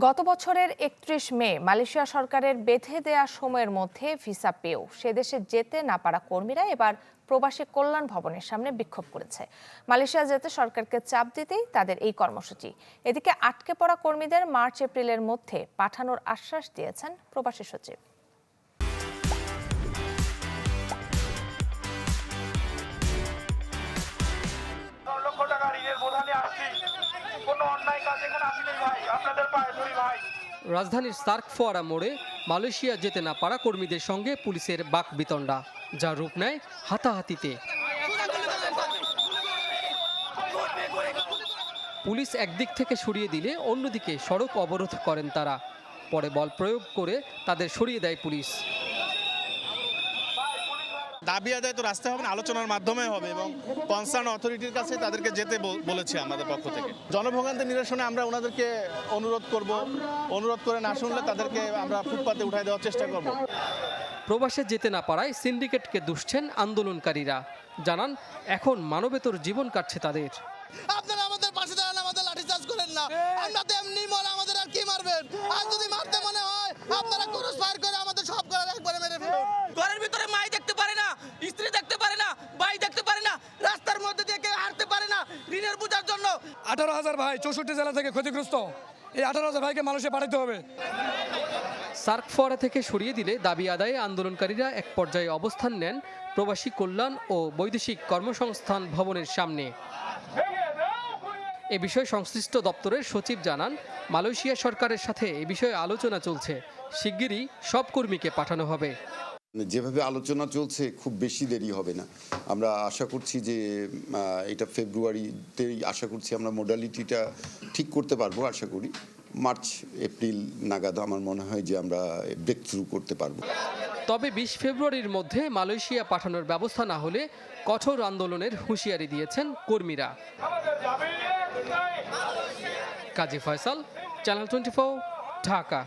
গত বছরের ৩১ মে মালয়েশিয়া সরকারের বেঁধে দেয়া সময়ের মধ্যে ভিসা পেয়েও সে দেশে যেতে না পারা কর্মীরা এবার প্রবাসী কল্যাণ ভবনের সামনে বিক্ষোভ করেছে। মালয়েশিয়া যেতে সরকারকে চাপ দিতেই তাদের এই কর্মসূচি। এদিকে আটকে পড়া কর্মীদের মার্চ এপ্রিলের মধ্যে পাঠানোর আশ্বাস দিয়েছেন প্রবাসী সচিব। রাজধানীর সার্ক ফোয়ারা মোড়ে মালয়েশিয়া যেতে না পারা কর্মীদের সঙ্গে পুলিশের বাকবিতণ্ডা, যা রূপ নেয় হাতাহাতিতে। পুলিশ একদিক থেকে সরিয়ে দিলে অন্যদিকে সড়ক অবরোধ করেন তারা। পরে বল প্রয়োগ করে তাদের সরিয়ে দেয় পুলিশ। দাবি আদায় তো রাস্তায় হবে না, আলোচনার মাধ্যমে হবে এবং কনসার্ন অথরিটির কাছে তাদেরকে যেতে বলেছে আমাদের পক্ষ থেকে। জনভোগান্তি নিরসনে আমরা ওনাদেরকে অনুরোধ করে না শুনলে তাদেরকে আমরা ফুটপাতে উঠাই দেওয়ার চেষ্টা করব। প্রবাসে যেতে না পারায় সিন্ডিকেটকে দুষছেন আন্দোলনকারীরা। জানান এখন মানবেতর জীবন কাটছে তাদের। আপনারা আমাদের পাশে দাঁড়ান, আমাদের লাঠিচার্জ করেন না। আমরা তো এমনি মরে, আমাদের আর কি মারবেন? আর যদি মারতে মনে হয় আপনারা ক্রস ফায়ার করে আমাদের সব করার একবারে মেরে ফেলুন। ঘরের ভিতরে মাই দেখতে পারে না, স্ত্রী দেখতে পারে না, ভাই দেখতে পারে না, রাস্তার মধ্যে দিয়ে কেউ হাঁটতে পারে না ঋণের বোঝার জন্য। 18,000 ভাই 64 জেলা থেকে ক্ষতিগ্রস্ত। এই 18,000 ভাইকে মানুষে পাঠাতে হবে। সার্ক ফোয়ারা থেকে সরিয়ে দিলে দাবি আদায়ে আন্দোলনকারীরা এক পর্যায়ে অবস্থান নেন প্রবাসী কল্যাণ ও বৈদেশিক কর্মসংস্থান ভবনের সামনে। এ বিষয়ে সংশ্লিষ্ট দপ্তরের সচিব জানান, মালয়েশিয়া সরকারের সাথে এ বিষয়ে আলোচনা চলছে। শিগগিরই সব কর্মীকে পাঠানো হবে। যেভাবে আলোচনা চলছে খুব বেশি দেরি হবে না। আমরা আশা করছি যে এটা ফেব্রুয়ারিতেই আশা করছি আমরা মোডালিটিটা ঠিক করতে পারবো। আশা করি মার্চ এপ্রিল নাগাদ আমার মনে হয় যে আমরা ব্রেক থ্রু করতে পারবো। তবে 20 ফেব্রুয়ারির মধ্যে মালয়েশিয়া পাঠানোর ব্যবস্থা না হলে কঠোর আন্দোলনের হুঁশিয়ারি দিয়েছেন কর্মীরা। কাজী ফয়সাল, চ্যানেল 24, ঢাকা।